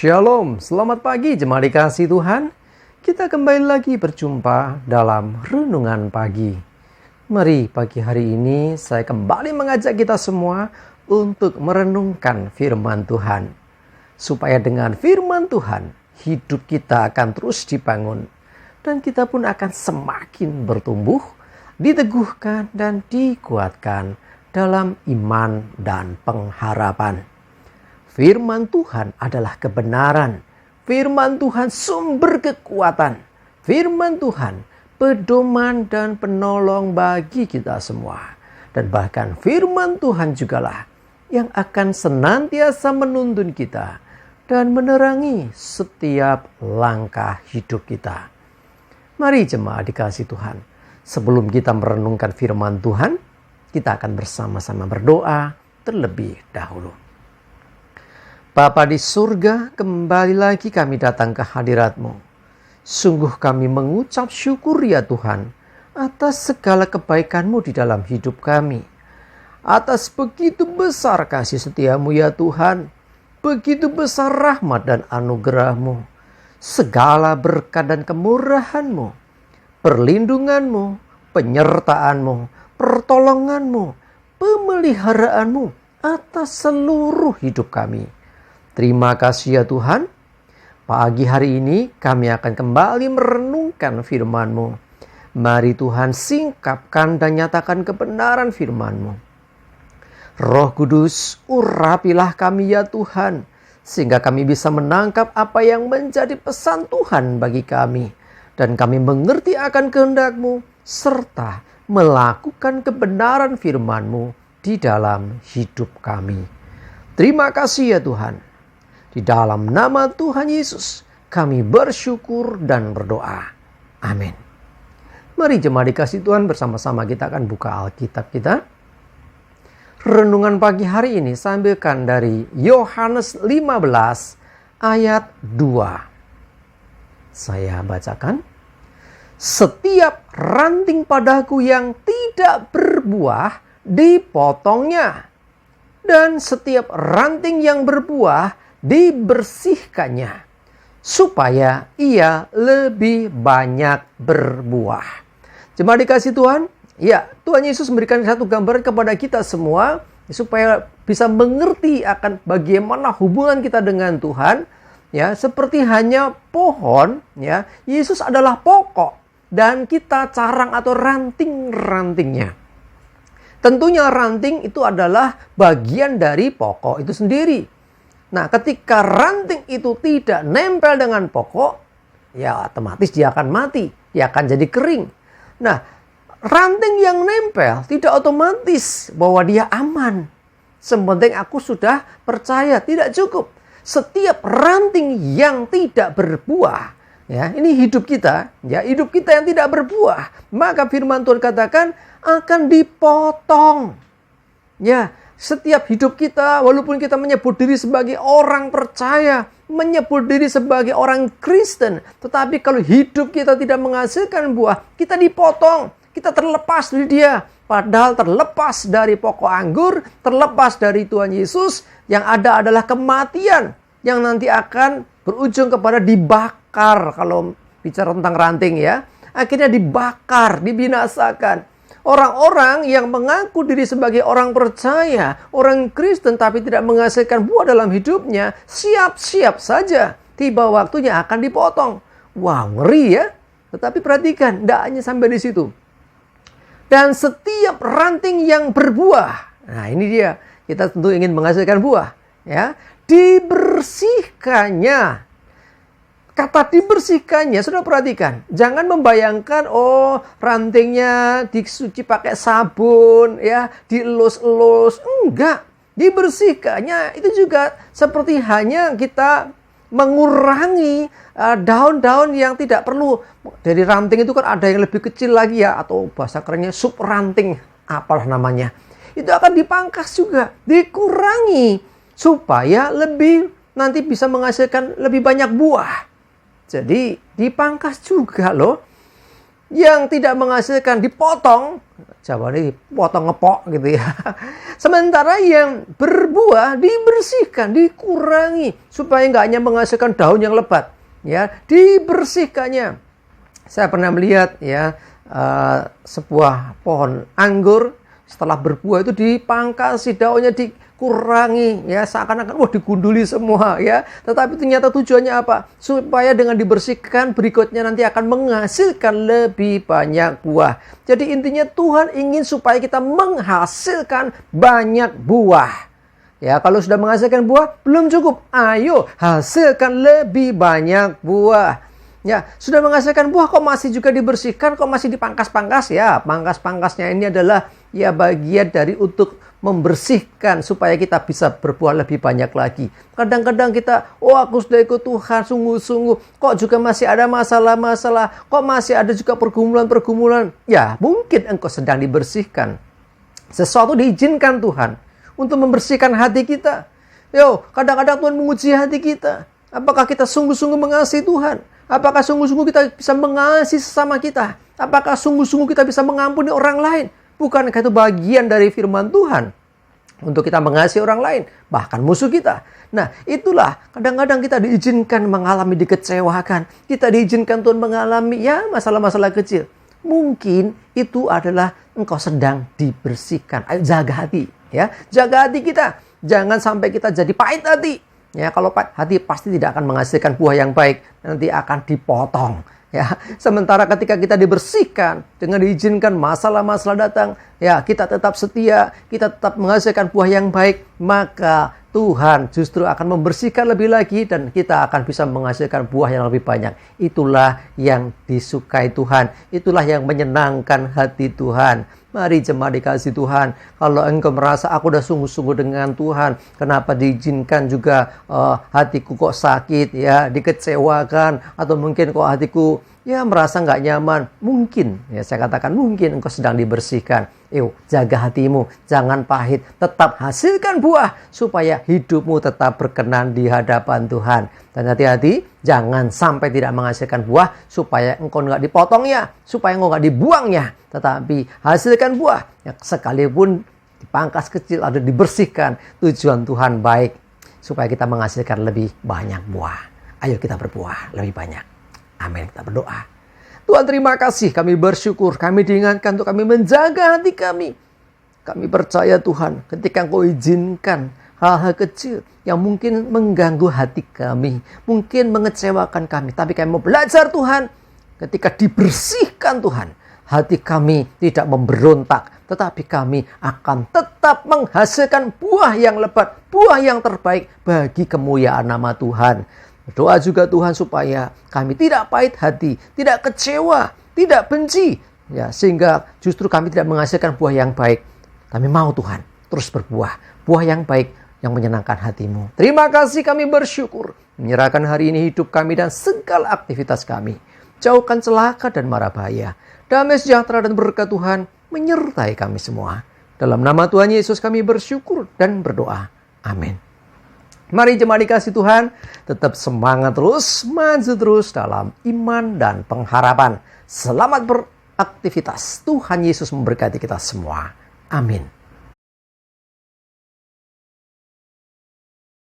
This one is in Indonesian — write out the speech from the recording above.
Shalom, selamat pagi jemaat dikasih Tuhan. Kita kembali lagi berjumpa dalam Renungan Pagi. Mari pagi hari ini saya kembali mengajak kita semua untuk merenungkan firman Tuhan. Supaya dengan firman Tuhan, hidup kita akan terus dibangun. Dan kita pun akan semakin bertumbuh, diteguhkan dan dikuatkan dalam iman dan pengharapan. Firman Tuhan adalah kebenaran. Firman Tuhan sumber kekuatan. Firman Tuhan pedoman dan penolong bagi kita semua. Dan bahkan firman Tuhan jugalah yang akan senantiasa menuntun kita dan menerangi setiap langkah hidup kita. Mari jemaat dikasih Tuhan, sebelum kita merenungkan firman Tuhan, kita akan bersama-sama berdoa terlebih dahulu. Bapa di surga, kembali lagi kami datang ke hadirat-Mu. Sungguh kami mengucap syukur ya Tuhan, atas segala kebaikan-Mu di dalam hidup kami. Atas begitu besar kasih setia-Mu ya Tuhan, begitu besar rahmat dan anugerah-Mu. Segala berkat dan kemurahan-Mu, perlindungan-Mu, penyertaan-Mu, pertolongan-Mu, pemeliharaanmu atas seluruh hidup kami. Terima kasih ya Tuhan. Pagi hari ini kami akan kembali merenungkan firman-Mu. Mari Tuhan singkapkan dan nyatakan kebenaran firman-Mu. Roh Kudus, urapilah kami ya Tuhan, sehingga kami bisa menangkap apa yang menjadi pesan Tuhan bagi kami. Dan kami mengerti akan kehendak-Mu, serta melakukan kebenaran firman-Mu di dalam hidup kami. Terima kasih ya Tuhan. Di dalam nama Tuhan Yesus, kami bersyukur dan berdoa. Amin. Mari jemaat dikasih Tuhan, bersama-sama kita akan buka Alkitab kita. Renungan pagi hari ini saya ambilkan dari Yohanes 15 ayat 2. Saya bacakan. Setiap ranting padaku yang tidak berbuah dipotongnya, dan setiap ranting yang berbuah dibersihkannya, supaya ia lebih banyak berbuah. Jemaat dikasih Tuhan, ya, Tuhan Yesus memberikan satu gambaran kepada kita semua supaya bisa mengerti akan bagaimana hubungan kita dengan Tuhan. Ya, seperti hanya pohon, ya, Yesus adalah pokok dan kita carang atau ranting-rantingnya. Tentunya ranting itu adalah bagian dari pokok itu sendiri. Nah, ketika ranting itu tidak nempel dengan pokok, ya otomatis dia akan mati, dia akan jadi kering. Nah, ranting yang nempel tidak otomatis bahwa dia aman. Sepenting aku sudah percaya, tidak cukup. Setiap ranting yang tidak berbuah, ya, ini hidup kita, ya, hidup kita yang tidak berbuah, maka firman Tuhan katakan akan dipotong. Ya, setiap hidup kita, walaupun kita menyebut diri sebagai orang percaya, menyebut diri sebagai orang Kristen, tetapi kalau hidup kita tidak menghasilkan buah, kita dipotong, kita terlepas dari Dia. Padahal terlepas dari pokok anggur, terlepas dari Tuhan Yesus, yang ada adalah kematian yang nanti akan berujung kepada dibakar. Kalau bicara tentang ranting, ya, akhirnya dibakar, dibinasakan. Orang-orang yang mengaku diri sebagai orang percaya, orang Kristen, tapi tidak menghasilkan buah dalam hidupnya, siap-siap saja tiba waktunya akan dipotong. Wah, ngeri ya. Tetapi perhatikan, tidak hanya sampai di situ. Dan setiap ranting yang berbuah, nah ini dia, kita tentu ingin menghasilkan buah, ya, dibersihkannya. Kata dibersihkannya, sudah perhatikan. Jangan membayangkan, oh rantingnya disuci pakai sabun, ya, dielus-elus. Enggak. Dibersihkannya itu juga seperti hanya kita mengurangi daun-daun yang tidak perlu. Dari ranting itu kan ada yang lebih kecil lagi ya, atau bahasa kerennya sub ranting, apalah namanya. Itu akan dipangkas juga, dikurangi supaya lebih nanti bisa menghasilkan lebih banyak buah. Jadi dipangkas juga loh. yang tidak menghasilkan dipotong. Jawa ini potong ngepok gitu ya. Sementara yang berbuah dibersihkan, dikurangi supaya nggak hanya menghasilkan daun yang lebat, ya, dibersihkannya. Saya pernah melihat ya sebuah pohon anggur setelah berbuah itu dipangkasi, daunnya dikurangi, ya, seakan-akan wah digunduli semua, ya. Tetapi ternyata tujuannya apa? Supaya dengan dibersihkan berikutnya nanti akan menghasilkan lebih banyak buah. Jadi intinya Tuhan ingin supaya kita menghasilkan banyak buah. Ya, kalau sudah menghasilkan buah belum cukup. Ayo hasilkan lebih banyak buah. Ya, sudah menghasilkan buah kok masih juga dibersihkan, kok masih dipangkas-pangkas, ya. Pangkas-pangkasnya ini adalah ya bagian dari untuk membersihkan supaya kita bisa berbuah lebih banyak lagi. Kadang-kadang kita, oh aku sudah ikut Tuhan sungguh-sungguh, kok juga masih ada masalah-masalah, kok masih ada juga pergumulan-pergumulan. Ya, mungkin engkau sedang dibersihkan. Sesuatu diizinkan Tuhan untuk membersihkan hati kita. Yo, kadang-kadang Tuhan menguji hati kita. Apakah kita sungguh-sungguh mengasihi Tuhan? Apakah sungguh-sungguh kita bisa mengasihi sesama kita? Apakah sungguh-sungguh kita bisa mengampuni orang lain? Bukankah itu bagian dari firman Tuhan? Untuk kita mengasihi orang lain, bahkan musuh kita. Nah, itulah kadang-kadang kita diizinkan mengalami dikecewakan. Kita diizinkan Tuhan mengalami ya masalah-masalah kecil. Mungkin itu adalah engkau sedang dibersihkan. Ayo jaga hati, ya. Jaga hati kita. Jangan sampai kita jadi pahit hati. Ya, kalau pahit hati pasti tidak akan menghasilkan buah yang baik. Nanti akan dipotong. Ya, sementara ketika kita dibersihkan dengan diizinkan masalah-masalah datang, ya kita tetap setia, kita tetap menghasilkan buah yang baik, maka Tuhan justru akan membersihkan lebih lagi dan kita akan bisa menghasilkan buah yang lebih banyak. Itulah yang disukai Tuhan, itulah yang menyenangkan hati Tuhan. Mari jemaat dikasih Tuhan, kalau engkau merasa aku udah sungguh-sungguh dengan Tuhan, kenapa diizinkan juga hatiku kok sakit, ya, dikecewakan, atau mungkin kok hatiku ya merasa nggak nyaman. Mungkin, ya saya katakan mungkin engkau sedang dibersihkan. Jaga hatimu, jangan pahit, tetap hasilkan buah supaya hidupmu tetap berkenan di hadapan Tuhan. Dan hati-hati, jangan sampai tidak menghasilkan buah supaya engkau nggak dipotongnya, supaya engkau nggak dibuangnya. Tetapi hasilkan buah, ya, sekalipun dipangkas kecil atau dibersihkan, tujuan Tuhan baik supaya kita menghasilkan lebih banyak buah. Ayo kita berbuah lebih banyak. Amin. Kita berdoa. Tuhan terima kasih, kami bersyukur, kami diingatkan untuk kami menjaga hati kami. Kami percaya Tuhan, ketika Engkau izinkan hal-hal kecil yang mungkin mengganggu hati kami, mungkin mengecewakan kami, tapi kami mau belajar Tuhan, ketika dibersihkan Tuhan, hati kami tidak memberontak, tetapi kami akan tetap menghasilkan buah yang lebat, buah yang terbaik bagi kemuliaan nama Tuhan. Berdoa juga Tuhan supaya kami tidak pahit hati, tidak kecewa, tidak benci, ya, sehingga justru kami tidak menghasilkan buah yang baik. Kami mau Tuhan terus berbuah, buah yang baik yang menyenangkan hati-Mu. Terima kasih, kami bersyukur. Menyerahkan hari ini hidup kami dan segala aktivitas kami. Jauhkan celaka dan mara bahaya. Damai sejahtera dan berkat Tuhan menyertai kami semua. Dalam nama Tuhan Yesus kami bersyukur dan berdoa. Amin. Mari jemaat dikasih Tuhan, tetap semangat terus, maju terus dalam iman dan pengharapan. Selamat beraktivitas. Tuhan Yesus memberkati kita semua. Amin.